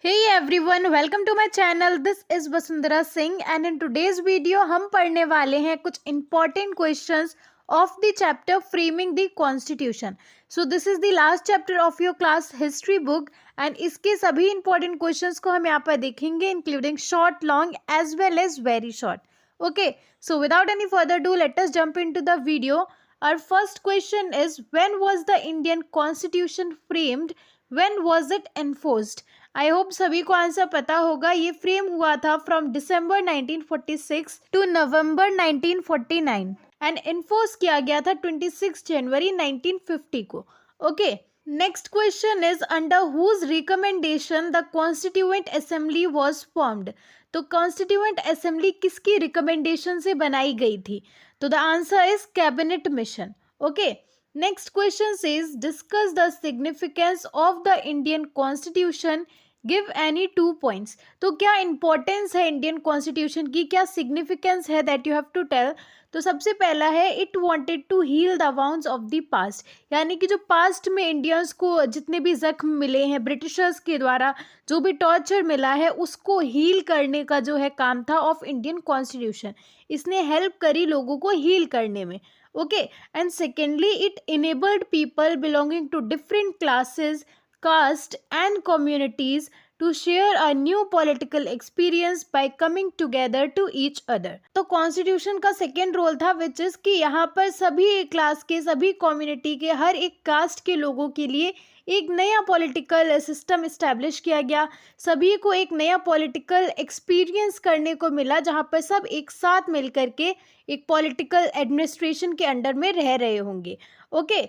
Hey everyone, welcome to my channel. This is Vasundhara Singh and in today's video हम पढ़ने वाले हैं कुछ important questions of the chapter Framing the Constitution. So this is the last chapter of your class history book and इसके सभी important questions को हम यहाँ पर देखेंगे including short, long as well as very short. Okay, so without any further ado, let us jump into the video. Our first question is, when was the Indian Constitution framed? When was it enforced? I hope सभी को answer पता होगा. ये frame हुआ था from December 1946 to November 1949 and enforce किया गया था 26 जनवरी 1950 को. Okay, next question is under whose recommendation the constituent assembly was formed. तो कॉन्स्टिट्यूएंट असेंबली किसकी रिकमेंडेशन से बनाई गई थी? तो the answer is cabinet mission. Okay, next question says discuss the significance of the Indian Constitution. Give any 2 points. तो क्या importance है इंडियन कॉन्स्टिट्यूशन की, क्या सिग्निफिकेंस है that you have to tell. तो सबसे पहला है it wanted to heal the wounds of the past. यानी कि जो पास्ट में इंडियंस को जितने भी जख्म मिले हैं ब्रिटिशर्स के द्वारा, जो भी टॉर्चर मिला है, उसको हील करने का जो है काम था ऑफ इंडियन कॉन्स्टिट्यूशन. इसने हेल्प करी लोगों को हील करने में. Okay, and secondly it enabled people belonging to different classes, caste and communities to share a new political experience by coming together to each other. तो कॉन्स्टिट्यूशन का second role था which is कि यहाँ पर सभी class के, सभी community के, हर एक कास्ट के लोगों के लिए एक नया पॉलिटिकल सिस्टम इस्टेब्लिश किया गया. सभी को एक नया पॉलिटिकल एक्सपीरियंस करने को मिला जहाँ पर सब एक साथ मिल करके एक पॉलिटिकल एडमिनिस्ट्रेशन के अंडर में रह रहे होंगे. Okay,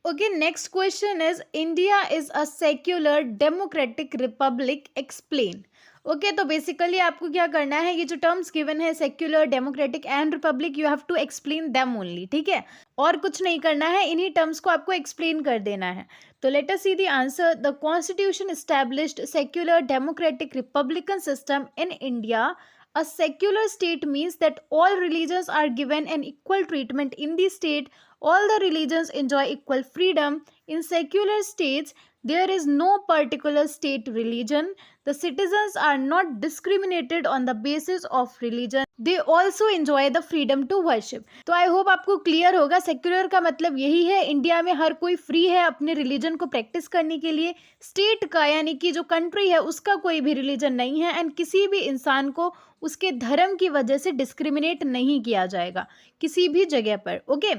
Okay, next question is India is a secular democratic republic. Explain. Okay, तो बेसिकली आपको क्या करना है, ये जो टर्म्स गिवन है secular, democratic and republic, you have to explain them only. ठीक है, और कुछ नहीं करना है, इन्हीं टर्म्स को आपको एक्सप्लेन कर देना है. तो let us see the answer. The constitution established secular democratic Republican system in India. A secular state means that all religions are given an equal treatment in the state. All the religions enjoy equal freedom. In secular states, there is no particular state religion. The citizens are not discriminated on the basis of religion. They also enjoy the freedom to worship. तो I hope आपको clear होगा. Secular का मतलब यही है, India में हर कोई free है अपने रिलीजन को प्रैक्टिस करने के लिए. स्टेट का यानी कि जो कंट्री है उसका कोई भी रिलीजन नहीं है एंड किसी भी इंसान को उसके धर्म की वजह से डिस्क्रिमिनेट नहीं किया जाएगा किसी भी जगह पर. Okay,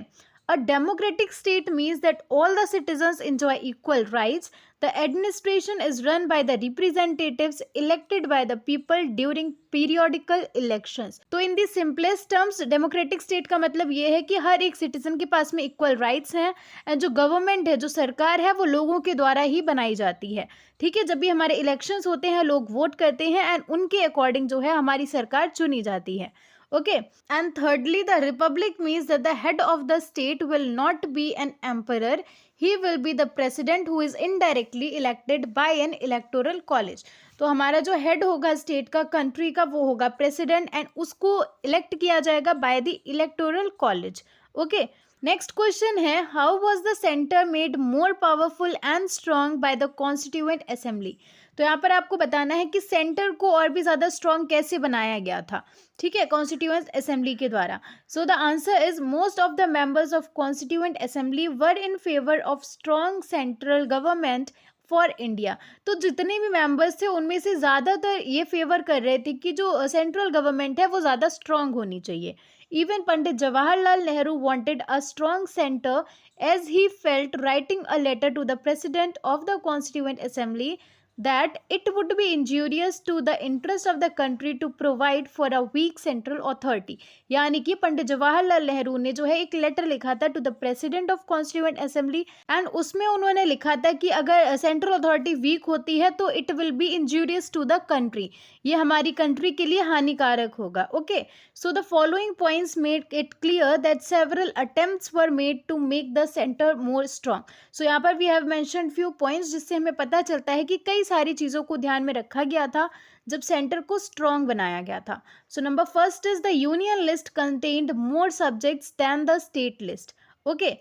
A democratic state means that all the citizens enjoy equal rights. The administration is run by the representatives elected by the people during periodical elections. तो in the simplest terms, democratic state का मतलब ये है कि हर एक citizen के पास में equal rights हैं and जो government है, जो सरकार है, वो लोगों के द्वारा ही बनाई जाती है. ठीक है, जब भी हमारे elections होते हैं लोग वोट करते हैं एंड उनके अकॉर्डिंग जो है हमारी सरकार चुनी जाती है. Okay, and thirdly, the republic means that the head of the state will not be an emperor. He will be the president who is indirectly elected by an electoral college. तो हमारा जो हेड होगा state का, country का, वो होगा president and उसको elect किया जाएगा by the electoral college. Okay, next question है, how was the centre made more powerful and strong by the constituent Assembly. तो यहाँ पर आपको बताना है कि सेंटर को और भी ज़्यादा स्ट्रॉन्ग कैसे बनाया गया था. ठीक है, कॉन्स्टिट्यूएंट असेंबली के द्वारा. So the answer is most of the members of constituent assembly were in favour of strong central government for India. तो जितने भी मेंबर्स थे उनमें से ज़्यादातर ये फेवर कर रहे थे कि जो सेंट्रल गवर्नमेंट है वो ज़्यादा स्ट्रॉन्ग होनी चाहिए. Even Pandit Jawaharlal Nehru wanted a strong center as he felt, writing a letter to the President of the Constituent Assembly, that it would be injurious to the interest of the country to provide for a weak central authority. यानी कि पंडित जवाहरलाल नेहरू ने जो है एक letter लिखा था to the president of constituent assembly and उसमें उन्होंने लिखा था कि अगर सेंट्रल अथॉरिटी वीक होती है तो it will be injurious to the country. ये हमारी कंट्री के लिए हानिकारक होगा. Okay, so the following points made it clear that several attempts were made to make the centre more strong. So यहाँ पर we have mentioned few points जिससे हमें पता चलता है कि कई सारी चीज़ों को ध्यान में रखा गया था जब सेंटर को स्ट्रॉन्ग बनाया गया था. So number first is the union list contained more subjects than the state list. Okay,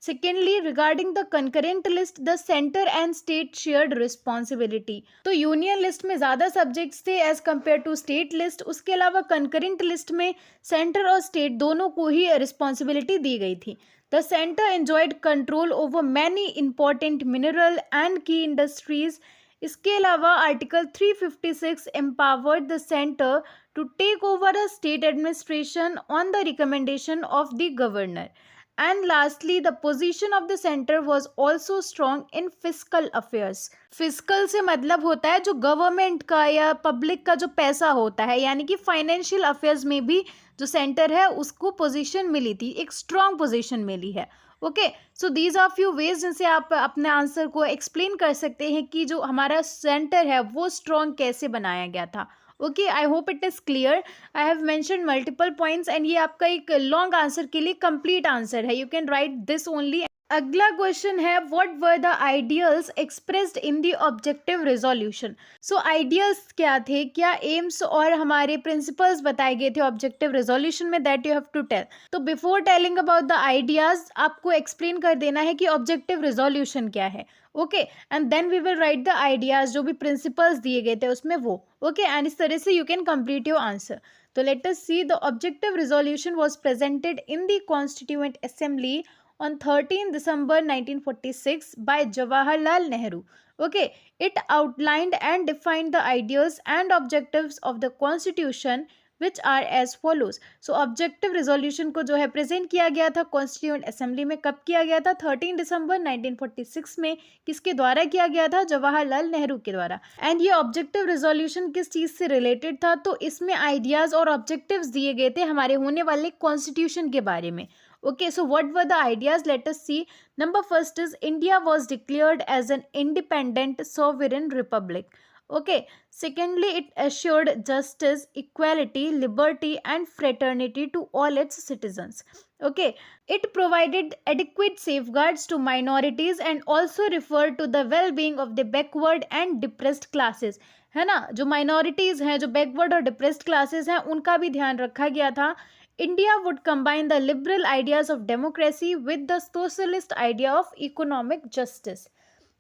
secondly, regarding the concurrent list the centre and state shared responsibility. तो यूनियन लिस्ट में ज़्यादा सब्जेक्ट्स थे as compare to state list. उसके अलावा concurrent list में centre और state दोनों को ही रिस्पॉन्सिबिलिटी दी गई थी। The centre enjoyed control over many important mineral and key industries. इसके अलावा article 356 empowered the centre to take over a state administration on the recommendation of the governor. And lastly, the position of the center was also strong in fiscal affairs. Fiscal से मतलब होता है जो government का या public का जो पैसा होता है, यानी कि फाइनेंशियल अफेयर्स में भी जो सेंटर है उसको पोजीशन मिली थी, एक स्ट्रॉन्ग पोजीशन मिली है। Okay, so these are few ways जिनसे आप अपने आंसर को एक्सप्लेन कर सकते हैं कि जो हमारा सेंटर है वो स्ट्रॉन्ग कैसे बनाया गया था। Okay, I hope it is clear. I have mention multiple points and ये आपका एक लॉन्ग आंसर के लिए कंप्लीट आंसर है। You can write this only. अगला क्वेश्चन है, what were the ideals expressed in the Objective resolution. So ideals क्या थे, क्या एम्स और हमारे प्रिंसिपल्स बताए गए थे ऑब्जेक्टिव रेजोल्यूशन में, that you have to tell. तो before telling about the ideas आपको एक्सप्लेन कर देना है कि ऑब्जेक्टिव रेजोल्यूशन क्या है। Okay, and then we will write the ideas, जो भी प्रिंसिपल्स दिए गए थे उसमें वो। ओके, एंड इस तरह से you can complete your answer. तो let us see, the Objective Resolution was presented in the constituent Assembly on 13 December 1946 by Jawaharlal Nehru. Okay, it outlined and defined the ideas and objectives of the constitution which are as follows. So objective resolution को जो है present किया गया था constituent assembly में। कब किया गया था? 13 दिसंबर 1946 में। किसके द्वारा किया गया था? जवाहरलाल नेहरू के द्वारा। एंड ये ऑब्जेक्टिव रेजोल्यूशन किस चीज़ से रिलेटेड था? तो इसमें आइडियाज़ और ऑब्जेक्टिव्स दिए गए थे हमारे होने वाले कॉन्स्टिट्यूशन के बारे में। Okay, so what were the ideas? Let us see. Number first is India was declared as an independent sovereign republic. Okay. Secondly, it assured justice, equality, liberty and fraternity to all its citizens. Okay. It provided adequate safeguards to minorities and also referred to the well-being of the backward and depressed classes. है ना, जो minorities हैं, जो backward और depressed classes हैं, उनका भी ध्यान रखा गया था। India would combine the liberal ideas of democracy with the socialist idea of economic justice.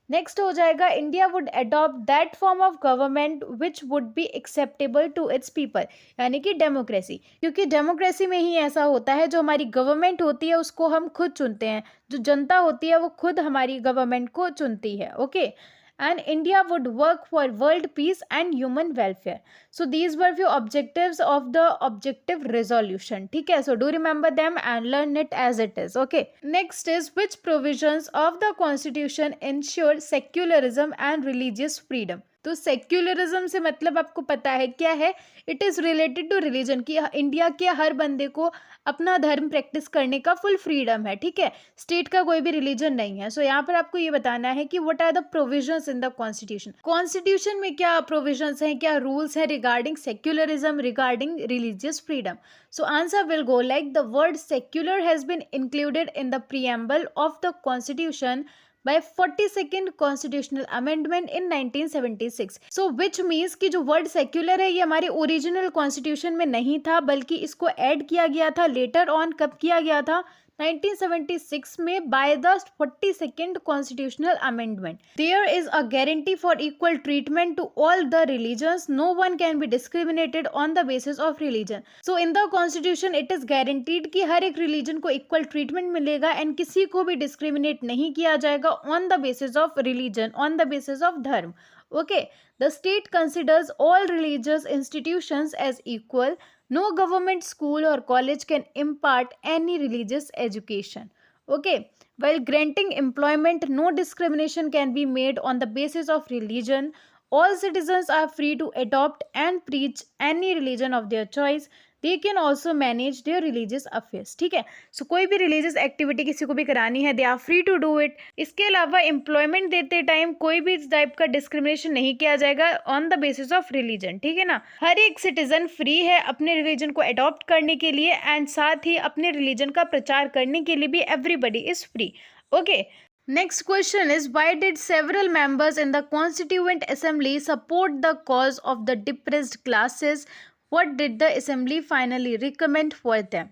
Next हो जाएगा, India would adopt that form of government which would be acceptable to its people, यानी कि डेमोक्रेसी। क्योंकि democracy में ही ऐसा होता है, जो हमारी गवर्नमेंट होती है उसको हम खुद चुनते हैं, जो जनता होती है वो खुद हमारी गवर्नमेंट को चुनती है। Okay, and India would work for world peace and human welfare. So these were few objectives of the objective resolution. ठीक है, so do remember them and learn it as it is. Okay, next is, which provisions of the constitution ensure secularism and religious freedom? तो secularism से मतलब आपको पता है क्या है? It is related to religion, कि इंडिया के हर बंदे को अपना धर्म प्रैक्टिस करने का फुल फ्रीडम है। ठीक है, स्टेट का कोई भी रिलीजन नहीं है। सो यहाँ पर आपको ये बताना है कि what are the provisions in the constitution. Constitution में क्या प्रोविजंस हैं, क्या रूल्स हैं regarding secularism, regarding religious freedom. So answer will go like, the word secular has been included in the preamble of the constitution by 42nd constitutional amendment in 1976. So which means कि जो word secular है ये हमारे original constitution में नहीं था, बल्कि इसको ऐड किया गया था लेटर ऑन। कब किया गया था? 1976 में by the 42nd constitutional amendment. There is a guarantee for equal treatment to all the religions, no one can be discriminated on the basis of religion. So in the constitution it is guaranteed कि हर एक religion को equal treatment मिलेगा and किसी को भी discriminate नहीं किया जाएगा on the basis of religion, on the basis of धर्म। Okay, the state considers all religious institutions as equal. No government school or college can impart any religious education. Okay, while granting employment, no discrimination can be made on the basis of religion. All citizens are free to adopt and preach any religion of their choice. They can also manage their religious affairs. ठीक है, सो कोई भी religious activity किसी को भी करानी है, they are free to do it. इसके अलावा एम्प्लॉयमेंट देते टाइम कोई भी इस टाइप का डिस्क्रिमिनेशन नहीं किया जाएगा on the basis of religion. ठीक है ना, हर एक सिटीजन फ्री है अपने रिलीजन को अडॉप्ट करने के लिए एंड साथ ही अपने रिलीजन का प्रचार करने के लिए भी everybody is free. Okay, next question is, why did several members in the constituent assembly support the cause of the depressed classes? What did the assembly finally recommend for them?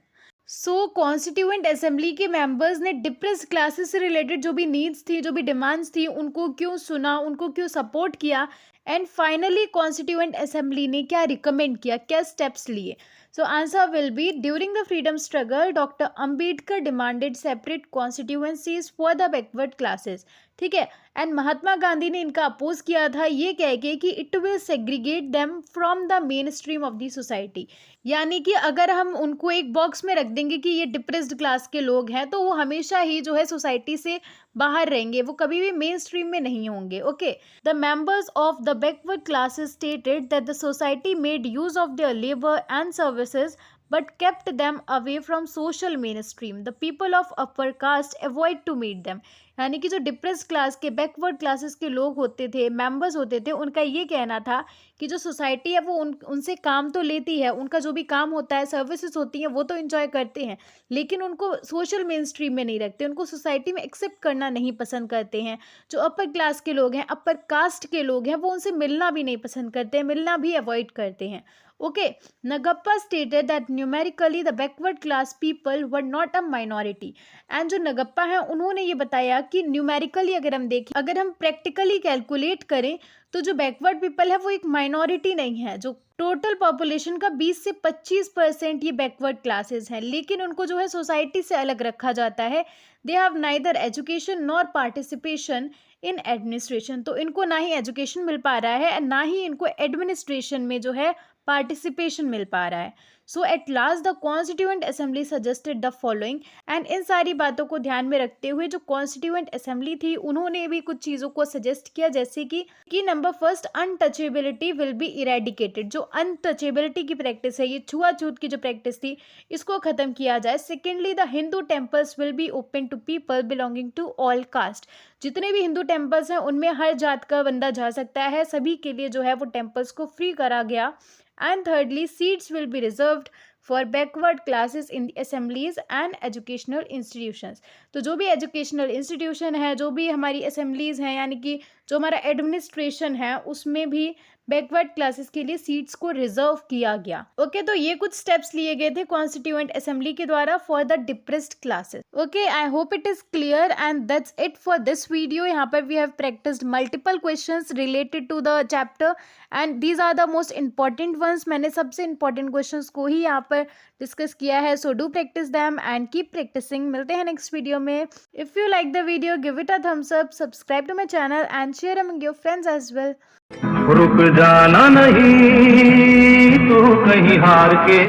So constituent assembly के members ने depressed classes से related जो भी needs थी, जो भी demands थी, उनको क्यों सुना, उनको क्यों सपोर्ट किया, एंड फाइनली कॉन्स्टिट्यूएंट असेंबली ने क्या रिकमेंड किया, क्या स्टेप्स लिए. सो answer will be during the freedom struggle doctor Ambedkar demanded separate constituencies for the backward classes. ठीक है. एंड महात्मा गांधी ने इनका अपोज किया था ये कह के कि it will segregate them from the main stream of the society. यानी कि अगर हम उनको एक बॉक्स में रख देंगे कि ये डिप्रेस्ड क्लास के लोग हैं, तो वो हमेशा ही जो है सोसाइटी से बाहर रहेंगे, वो कभी भी मेन स्ट्रीम में नहीं होंगे. Okay. The members of the backward classes stated that the society made use of their labour and services but kept them away from social mainstream. The people of upper caste avoid to meet them. यानी कि जो depress class के backward classes के लोग होते थे, members होते थे, उनका ये कहना था कि जो सोसाइटी है वो उनसे काम तो लेती है, उनका जो भी काम होता है, सर्विसेज होती हैं, वो तो इंजॉय करते हैं, लेकिन उनको सोशल मेन स्ट्रीम में नहीं रखते, उनको सोसाइटी में एक्सेप्ट करना नहीं पसंद करते हैं. जो अपर क्लास के लोग हैं, अपर कास्ट के लोग हैं, वो उनसे मिलना भी नहीं पसंद करते हैं, मिलना भी अवॉइड करते हैं. Okay, Nagappa stated that numerically the backward class people were not a minority. And जो नगप्पा हैं उन्होंने ये बताया कि न्यूमेरिकली अगर हम देखें, अगर हम प्रैक्टिकली कैलकुलेट करें, तो जो बैकवर्ड पीपल है वो एक माइनॉरिटी नहीं है. जो टोटल पॉपुलेशन का 20 से 25% ये बैकवर्ड क्लासेस हैं, लेकिन उनको जो है सोसाइटी से अलग रखा जाता है. They have neither education nor participation in administration. तो इनको ना ही एजुकेशन मिल पा रहा है, ना ही इनको एडमिनिस्ट्रेशन में जो है पार्टिसिपेशन मिल पा रहा है. So at last the constituent Assembly suggested the following. And इन सारी बातों को ध्यान में रखते हुए जो कॉन्स्टिट्यूएंट असेंबली थी, उन्होंने भी कुछ चीज़ों को सजेस्ट किया, जैसे कि number first, untouchability will be eradicated. जो अनटचेबिलिटी की प्रैक्टिस है, ये छुआछूत की जो प्रैक्टिस थी, इसको खत्म किया जाए. Secondly, the Hindu temples will be open to people belonging to all caste. जितने भी हिंदू टेम्पल्स हैं उनमें हर जात का बंदा जा सकता है, सभी के लिए जो है वो टेम्पल्स को फ्री करा गया. And thirdly, seats will be reserved for backward classes in the assemblies and educational institutions. तो जो भी एजुकेशनल इंस्टीट्यूशन है, जो भी हमारी असेंबलीज हैं, यानी कि जो हमारा एडमिनिस्ट्रेशन है, उसमें भी बैकवर्ड क्लासेस के लिए सीट्स को रिजर्व किया गया. ओके, तो ये कुछ स्टेप्स लिए गए थे कॉन्स्टिट्यूएंट असेंबली के द्वारा for the depressed classes. Okay, I hope it is clear and that's it for this video. यहाँ पर we have practised multiple questions related to the chapter and these are the most important ones. मैंने सबसे important questions को ही यहाँ पर discuss किया है. So do practise them and keep practising. मिलते हैं नेक्स्ट वीडियो में. If you like the video, give it a thumbs up, subscribe to my channel and share among your friends as well. रुक जाना नहीं तू कहीं हार के.